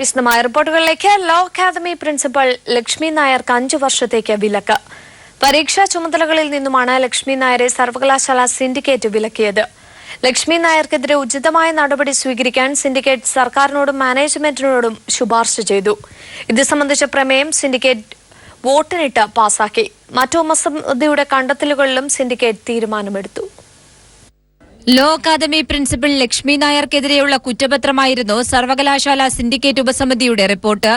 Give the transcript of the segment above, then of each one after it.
വിശദമായ റിപ്പോർട്ടുകളിലേക്ക്. Law academy principal Lakshmi നായർക്ക് 5 വർഷത്തേക്ക് വിലക്ക്. പരീക്ഷാ ചുമതലകളിൽ നിന്നുമാണ് ലക്ഷ്മി നായരെ സർവകലാശാല സിൻഡിക്കേറ്റ് വിലക്കിയത്. ലക്ഷ്മി നായർക്കെതിരെ ഉചിതമായ നടപടി സ്വീകരിക്കാൻ സിൻഡിക്കേറ്റ് സർക്കാരിനോടും മാനേജ്മെന്റിനോടും ശുപാർശ ചെയ്തു. ഇത് സംബന്ധിച്ച പ്രമേയം സിൻഡിക്കേറ്റ് വോട്ടിനിട്ട് പാസാക്കി. മറ്റു ഉപസമിതിയുടെ കണ്ടെത്തലുകളിലും സിൻഡിക്കേറ്റ് തീരുമാനമെടുത്തു. ലോ അക്കാദമി പ്രിൻസിപ്പൽ ലക്ഷ്മി നായർക്കെതിരെയുള്ള കുറ്റപത്രമായിരുന്നു സർവകലാശാല സിൻഡിക്കേറ്റ് ഉപസമിതിയുടെ റിപ്പോർട്ട്.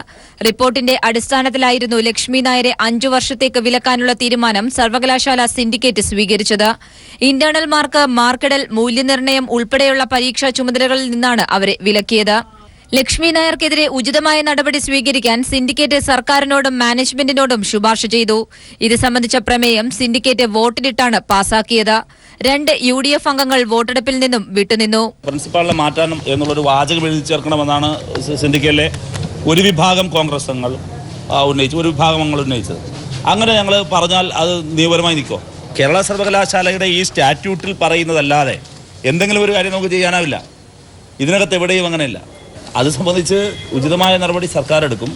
റിപ്പോർട്ടിന്റെ അടിസ്ഥാനത്തിലായിരുന്നു ലക്ഷ്മി നായരെ 5 വർഷത്തേക്ക് വിലക്കാനുള്ള തീരുമാനം സർവകലാശാല സിൻഡിക്കേറ്റ് സ്വീകരിച്ചത്. ഇന്റേണൽ മാർക്ക്, മാർക്കിടൽ, മൂല്യനിർണ്ണയം ഉൾപ്പെടെയുള്ള പരീക്ഷാ ചുമതലകളിൽ നിന്നാണ് അവരെ വിലക്കിയത്. ലക്ഷ്മി നായർക്കെതിരെ ഉചിതമായ നടപടി സ്വീകരിക്കാൻ സിൻഡിക്കേറ്റ് സർക്കാരിനോടും മാനേജ്മെന്റിനോടും ശുപാർശ ചെയ്തു. ഇത് സംബന്ധിച്ച പ്രമേയം സിൻഡിക്കേറ്റ് വോട്ടിനിട്ടാണ് പാസാക്കിയത്. 2 UDF അംഗങ്ങൾ വോട്ടെടുപ്പിൽ നിന്നും വിട്ടുനിന്നു. പ്രിൻസിപ്പാളിനെ മാറ്റാനും എന്നുള്ളൊരു വാചകം എഴുതി ചേർക്കണമെന്നാണ് സിൻഡിക്കേറ്റിലെ ഒരു വിഭാഗം കോൺഗ്രസ് അംഗങ്ങൾ ഉന്നയിച്ചു, ഒരു വിഭാഗം അംഗങ്ങൾ ഉന്നയിച്ചത്. അങ്ങനെ ഞങ്ങൾ പറഞ്ഞാൽ അത് നിയമപരമായി നിൽക്കുമോ? കേരള സർവകലാശാലയുടെ ഈ സ്റ്റാറ്റ്യൂട്ടിൽ പറയുന്നതല്ലാതെ എന്തെങ്കിലും ഒരു കാര്യം നമുക്ക് ചെയ്യാനാവില്ല. ഇതിനകത്ത് എവിടെയും അങ്ങനെയില്ല. അത് സംബന്ധിച്ച് ഉചിതമായ നടപടി സർക്കാർ എടുക്കും.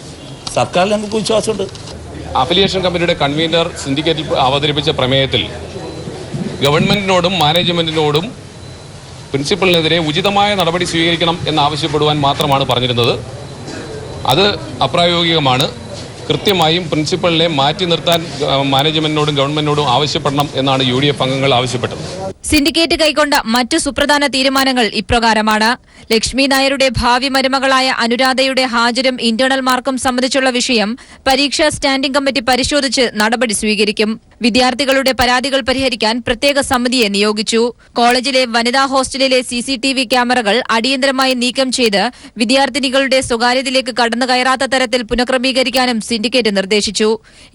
സർക്കാരിൽ ഞങ്ങൾക്ക് വിശ്വാസമുണ്ട്. അഫിലിയേഷൻ കമ്മിറ്റിയുടെ കൺവീനർ സിൻഡിക്കേറ്റിൽ അവതരിപ്പിച്ച പ്രമേയത്തിൽ ഗവൺമെന്റിനോടും മാനേജ്മെന്റിനോടും പ്രിൻസിപ്പലിനെതിരെ ഉചിതമായ നടപടി സ്വീകരിക്കണം എന്നാവശ്യപ്പെടുവാൻ മാത്രമാണ് പറഞ്ഞിരുന്നത്. അത് അപ്രായോഗികമാണ്. കൃത്യമായും പ്രിൻസിപ്പലിനെ മാറ്റി നിർത്താൻ മാനേജ്മെന്റിനോടും ഗവൺമെന്റിനോടും ആവശ്യപ്പെടണം എന്നാണ് UDF അംഗങ്ങൾ ആവശ്യപ്പെട്ടത്. സിൻഡിക്കേറ്റ് കൈക്കൊണ്ട മറ്റു സുപ്രധാന തീരുമാനങ്ങൾ ഇപ്രകാരമാണ്. ലക്ഷ്മി നായരുടെ ഭാവി മരുമകളായ അനുരാധയുടെ ഹാജരും ഇന്റേണൽ മാർക്കും സംബന്ധിച്ചുള്ള വിഷയം പരീക്ഷാ സ്റ്റാൻഡിംഗ് കമ്മിറ്റി പരിശോധിച്ച് നടപടി സ്വീകരിക്കും. വിദ്യാർത്ഥികളുടെ പരാതികൾ പരിഹരിക്കാൻ പ്രത്യേക സമിതിയെ നിയോഗിച്ചു. കോളേജിലെ വനിതാ ഹോസ്റ്റലിലെ CCTV ക്യാമറകൾ അടിയന്തരമായി നീക്കം ചെയ്ത് വിദ്യാർത്ഥിനികളുടെ സ്വകാര്യതയിലേക്ക് കടന്നുകയറാത്ത തരത്തിൽ പുനഃക്രമീകരിക്കാനും സിൻഡിക്കേറ്റ് നിർദ്ദേശിച്ചു.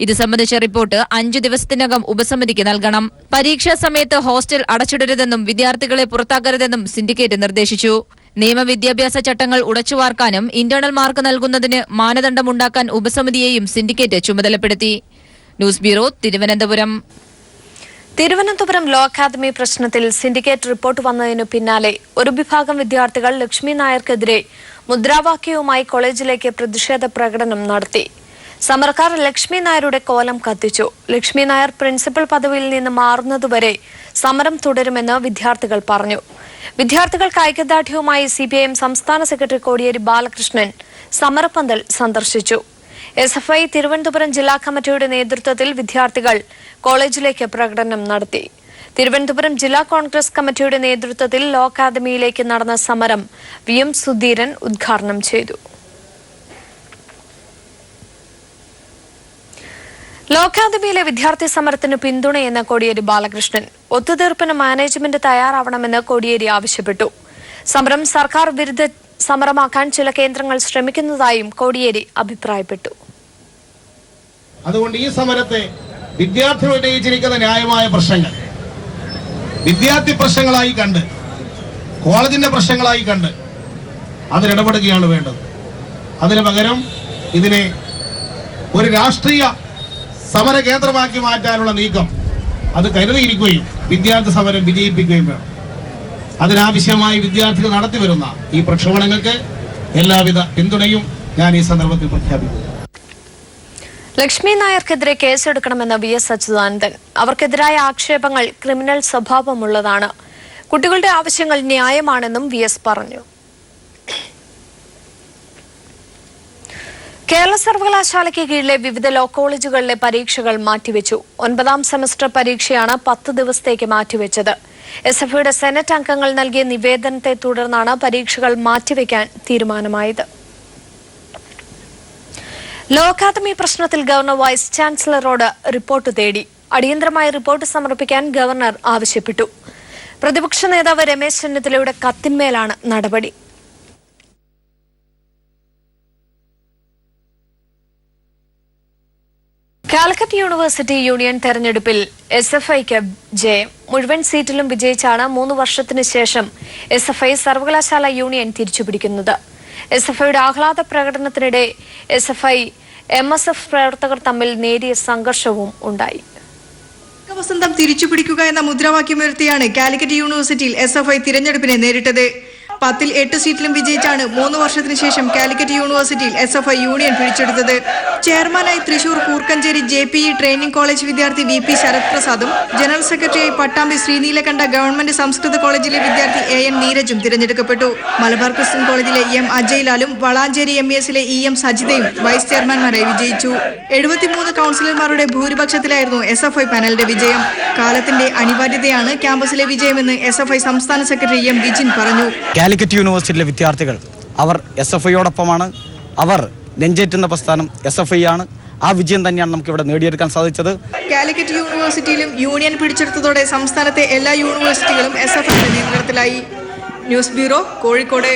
ഇത് സംബന്ധിച്ച റിപ്പോർട്ട് 5 ദിവസത്തിനകം ഉപസമിതിക്ക് നൽകണം. പരീക്ഷാ സമയത്ത് ഹോസ്റ്റൽ അടച്ചിടരുതെന്നും വിദ്യാർത്ഥികളെ പുറത്താക്കരുതെന്നും സിൻഡിക്കേറ്റ് നിർദ്ദേശിച്ചു. നിയമവിദ്യാഭ്യാസ ചട്ടങ്ങൾ ഉടച്ചുവാർക്കാനും ഇന്റേണൽ മാർക്ക് നൽകുന്നതിന് മാനദണ്ഡമുണ്ടാക്കാൻ ഉപസമിതിയെയും സിൻഡിക്കേറ്റ് ചുമതലപ്പെടുത്തി. News bureau, Thiruvananthapuram. Thiruvananthapuram law academy പ്രശ്നത്തിൽ സിൻഡിക്കേറ്റ് റിപ്പോർട്ട് വന്നതിനു പിന്നാലെ ഒരു വിഭാഗം വിദ്യാർത്ഥികൾ ലക്ഷ്മി നായർക്കെതിരെ മുദ്രാവാക്യവുമായി കോളേജിലേക്ക് പ്രതിഷേധ പ്രകടനം നടത്തി. സമരക്കാർ ലക്ഷ്മി നായരുടെ കോലം കത്തിച്ചു. ലക്ഷ്മി നായർ പ്രിൻസിപ്പൽ പദവിയിൽ നിന്ന് മാറുന്നതുവരെ സമരം തുടരുമെന്ന് വിദ്യാർത്ഥികൾ പറഞ്ഞു. വിദ്യാർത്ഥികൾക്ക് ഐക്യദാർഢ്യവുമായി CPIM സംസ്ഥാന സെക്രട്ടറി കോടിയേരി ബാലകൃഷ്ണൻ സമരപ്പന്തൽ സന്ദർശിച്ചു. SFI തിരുവനന്തപുരം ജില്ലാ കമ്മിറ്റിയുടെ നേതൃത്വത്തിൽ വിദ്യാർത്ഥികൾ കോളേജിലേക്ക് പ്രകടനം നടത്തി. തിരുവനന്തപുരം ജില്ലാ കോൺഗ്രസ് കമ്മിറ്റിയുടെ നേതൃത്വത്തിൽ ലോ അക്കാദമിയിലേക്ക് നടന്ന സമരം VM സുധീരൻ ഉദ്ഘാടനം ചെയ്തു. ലോ അക്കാദമിയിലെ വിദ്യാർത്ഥി സമരത്തിന് പിന്തുണയെന്ന് കോടിയേരി ബാലകൃഷ്ണൻ. ഒത്തുതീർപ്പിന് മാനേജ്മെന്റ് തയ്യാറാവണമെന്ന് കോടിയേരി ആവശ്യപ്പെട്ടു. സമരം സർക്കാർ വിരുദ്ധ സമരമാക്കാൻ ചില കേന്ദ്രങ്ങൾ ശ്രമിക്കുന്നതായും കോടിയേരി അഭിപ്രായപ്പെട്ടു. അതുകൊണ്ട് ഈ സമരത്തെ വിദ്യാർത്ഥികൾ ഉന്നയിച്ചിരിക്കുന്ന ന്യായമായ പ്രശ്നങ്ങൾ വിദ്യാർത്ഥി പ്രശ്നങ്ങളായി കണ്ട്, കോളേജിന്റെ പ്രശ്നങ്ങളായി കണ്ട് അതിലിടപെടുകയാണ് വേണ്ടത്. അതിനു പകരം ഇതിനെ ഒരു രാഷ്ട്രീയ സമര കേന്ദ്രമാക്കി മാറ്റാനുള്ള നീക്കം അത് കരുതിയിരിക്കുകയും വിദ്യാർത്ഥി സമരം വിജയിപ്പിക്കുകയും വേണം. അതിനാവശ്യമായി വിദ്യാർത്ഥികൾ നടത്തിവരുന്ന ഈ പ്രക്ഷോഭങ്ങൾക്ക് എല്ലാവിധ പിന്തുണയും ഞാൻ ഈ സന്ദർഭത്തിൽ പ്രഖ്യാപിക്കുന്നു. ലക്ഷ്മി നായർക്കെതിരെ കേസെടുക്കണമെന്ന് VS അച്യുതാനന്ദൻ. അവർക്കെതിരായ ആക്ഷേപങ്ങൾ ക്രിമിനൽ സ്വഭാവമുള്ളതാണ്. കുട്ടികളുടെ ആവശ്യങ്ങൾ ന്യായമാണെന്നും VS പറഞ്ഞു. കേരള സർവകലാശാലയ്ക്ക് കീഴിലെ വിവിധ ലോ കോളേജുകളിലെ പരീക്ഷകൾ മാറ്റിവെച്ചു. 9ാം സെമസ്റ്റർ പരീക്ഷയാണ് 10 ദിവസത്തേക്ക് മാറ്റിവെച്ചത്. SFIയുടെ സെനറ്റ് അംഗങ്ങൾ നൽകിയ നിവേദനത്തെ തുടർന്നാണ് പരീക്ഷകൾ മാറ്റിവെക്കാൻ തീരുമാനമായത്. ലോ അക്കാദമി പ്രശ്നത്തിൽ ഗവർണർ വൈസ് ചാൻസലറോട് റിപ്പോർട്ട് തേടി. അടിയന്തരമായി റിപ്പോർട്ട് സമർപ്പിക്കാൻ ഗവർണർ ആവശ്യപ്പെട്ടു. പ്രതിപക്ഷ നേതാവ് രമേശ് ചെന്നിത്തലയുടെ കത്തിന്മേലാണ് നടപടി. കാലിക്കറ്റ് യൂണിവേഴ്സിറ്റി യൂണിയൻ തെരഞ്ഞെടുപ്പിൽ SFIക്ക് ജയം. മുഴുവൻ സീറ്റിലും വിജയിച്ചാണ് 3 വർഷത്തിന് ശേഷം SFI സർവകലാശാല യൂണിയൻ തിരിച്ചുപിടിക്കുന്നത്. SFIയുടെ ആഹ്ലാദ പ്രകടനത്തിനിടെ SFI MSF പ്രവർത്തകർ തമ്മിൽ നേരിയ സംഘർഷവും ഉണ്ടായി. വസന്തം തിരിച്ചുപിടിക്കുക എന്ന മുദ്രാവാക്യമുയർത്തിയാണ് കാലിക്കറ്റ് യൂണിവേഴ്സിറ്റിയിൽ SFI തിരഞ്ഞെടുപ്പിനെ നേരിട്ടത്. 10-ൽ 8 സീറ്റിലും വിജയിച്ചാണ് 3 വർഷത്തിന് ശേഷം കാലിക്കറ്റ് യൂണിവേഴ്സിറ്റിയിൽ SFI യൂണിയൻ പിടിച്ചെടുത്തത്. ചെയർമാനായി Thrissur Koorkenchery JPE training college വിദ്യാർത്ഥി VP ശരത് പ്രസാദും ജനറൽ സെക്രട്ടറിയായി പട്ടാമ്പി ശ്രീനീലകണ്ഠ ഗവൺമെന്റ് സംസ്കൃത കോളേജിലെ വിദ്യാർത്ഥി AN നീരജും തിരഞ്ഞെടുക്കപ്പെട്ടു. മലബാർ ക്രിസ്ത്യൻ കോളേജിലെ M അജയ്ലാലും വളാഞ്ചേരി MESലെ EM സജിതയും വൈസ് ചെയർമാൻമാരായി വിജയിച്ചു. 73 കൗൺസിലർമാരുടെ ഭൂരിപക്ഷത്തിലായിരുന്നു SFI പാനലിന്റെ വിജയം. കാലത്തിന്റെ അനിവാര്യതയാണ് ക്യാമ്പസിലെ വിജയമെന്ന് SFI സംസ്ഥാന സെക്രട്ടറി M വിജിൻ പറഞ്ഞു. കാലിക്കറ്റ് യൂണിവേഴ്സിറ്റിയിലെ വിദ്യാർത്ഥികൾ അവർ SFIയോടൊപ്പമാണ്. അവർ നെഞ്ചേറ്റുന്ന പ്രസ്ഥാനം SFI ആണ്. ആ വിജയം തന്നെയാണ് നമുക്ക് ഇവിടെ നേടിയെടുക്കാൻ സാധിച്ചത്. കാലിക്കറ്റ് യൂണിവേഴ്സിറ്റിയിലും യൂണിയൻ പിടിച്ചെടുത്തതോടെ സംസ്ഥാനത്തെ എല്ലാ യൂണിവേഴ്സിറ്റികളും SFIയുടെ നിയന്ത്രണത്തിലായി. News bureau, Kozhikode.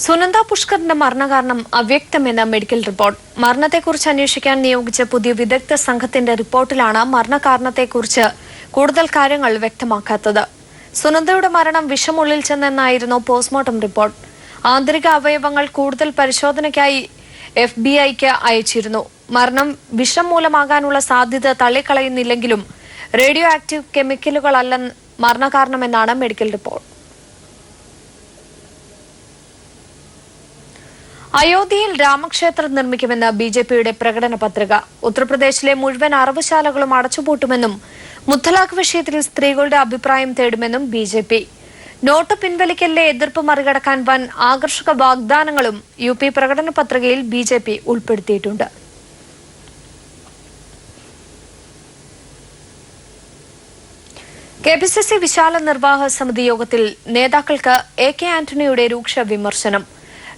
സുനന്ദ പുഷ്കറിന്റെ മരണകാരണം അവ്യക്തമെന്ന മെഡിക്കൽ റിപ്പോർട്ട്. മരണത്തെക്കുറിച്ച് അന്വേഷിക്കാൻ നിയോഗിച്ച പുതിയ വിദഗ്ധ സംഘത്തിന്റെ റിപ്പോർട്ടിലാണ് മരണകാരണത്തെക്കുറിച്ച് കൂടുതൽ കാര്യങ്ങൾ വ്യക്തമാക്കാത്തത്. സുനന്ദയുടെ മരണം വിഷമുള്ളിൽ ചെന്നെന്നായിരുന്നു പോസ്റ്റ്മോർട്ടം റിപ്പോർട്ട്. ആന്തരിക അവയവങ്ങൾ കൂടുതൽ പരിശോധനയ്ക്കായി FBI-ക്ക് അയച്ചിരുന്നു. മരണം വിഷം മൂലമാകാനുള്ള സാധ്യത തള്ളിക്കളയുന്നില്ലെങ്കിലും റേഡിയോ ആക്റ്റീവ് കെമിക്കലുകളല്ല മരണകാരണമെന്നാണ് മെഡിക്കൽ റിപ്പോർട്ട്. അയോധ്യയിൽ രാമക്ഷേത്രം നിർമ്മിക്കുമെന്ന് BJPയുടെ പ്രകടന പത്രിക. ഉത്തർപ്രദേശിലെ മുഴുവൻ അറവുശാലകളും അടച്ചുപൂട്ടുമെന്നും മുത്തലാഖ് വിഷയത്തിൽ സ്ത്രീകളുടെ അഭിപ്രായം തേടുമെന്നും BJP. നോട്ട് പിൻവലിക്കലിലെ എതിർപ്പ് മറികടക്കാൻ വൻ ആകർഷക വാഗ്ദാനങ്ങളും UP പ്രകടന പത്രികയിൽ BJP ഉൾപ്പെടുത്തിയിട്ടുണ്ട്. KPCC വിശാല നിർവാഹക സമിതി യോഗത്തിൽ നേതാക്കൾക്ക് AK ആന്റണിയുടെ രൂക്ഷ വിമർശനം.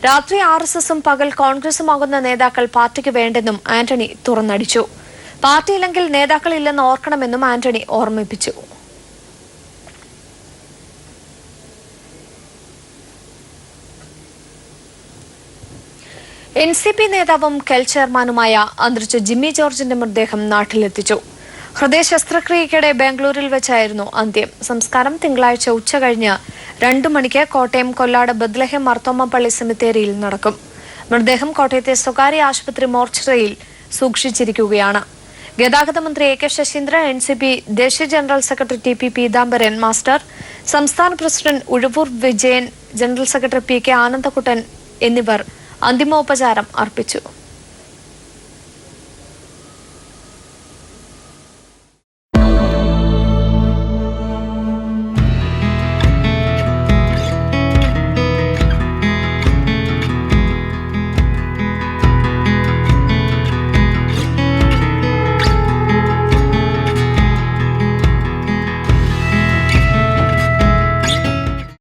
രാത്രി RSSും പകൽ കോൺഗ്രസുമാകുന്ന നേതാക്കൾ പാർട്ടിക്ക് വേണ്ടെന്നും ആന്റണി തുറന്നടിച്ചു. പാർട്ടിയില്ലെങ്കിൽ നേതാക്കളില്ലെന്ന് ഓർക്കണമെന്നും ആന്റണി ഓർമ്മിപ്പിച്ചു. NCP നേതാവും KEL ചെയർമാനുമായ അന്തരിച്ച ജിമ്മി ജോർജിന്റെ മൃതദേഹം നാട്ടിലെത്തിച്ചു. ഹൃദയ ശസ്ത്രക്രിയയ്ക്കിടെ ബാംഗ്ലൂരിൽ വെച്ചായിരുന്നു അന്ത്യം. സംസ്കാരം തിങ്കളാഴ്ച ഉച്ചകഴിഞ്ഞ് 2 മണിക്ക് കോട്ടയം കൊല്ലാട് ബത്ലഹേം മർത്തോമ പള്ളി സെമിത്തേരിയിൽ നടക്കും. മൃതദേഹം കോട്ടയത്തെ സ്വകാര്യ ആശുപത്രി മോർച്ചറിയിൽ സൂക്ഷിച്ചിരിക്കുകയാണ്. ഗതാഗത മന്ത്രി AK ശശീന്ദ്രൻ, NCP ദേശീയ general secretary TP Peethambaran master, സംസ്ഥാന president Uzhavoor Vijayan, general secretary PK Anandakuttan എന്നിവർ അന്തിമോപചാരം അർപ്പിച്ചു.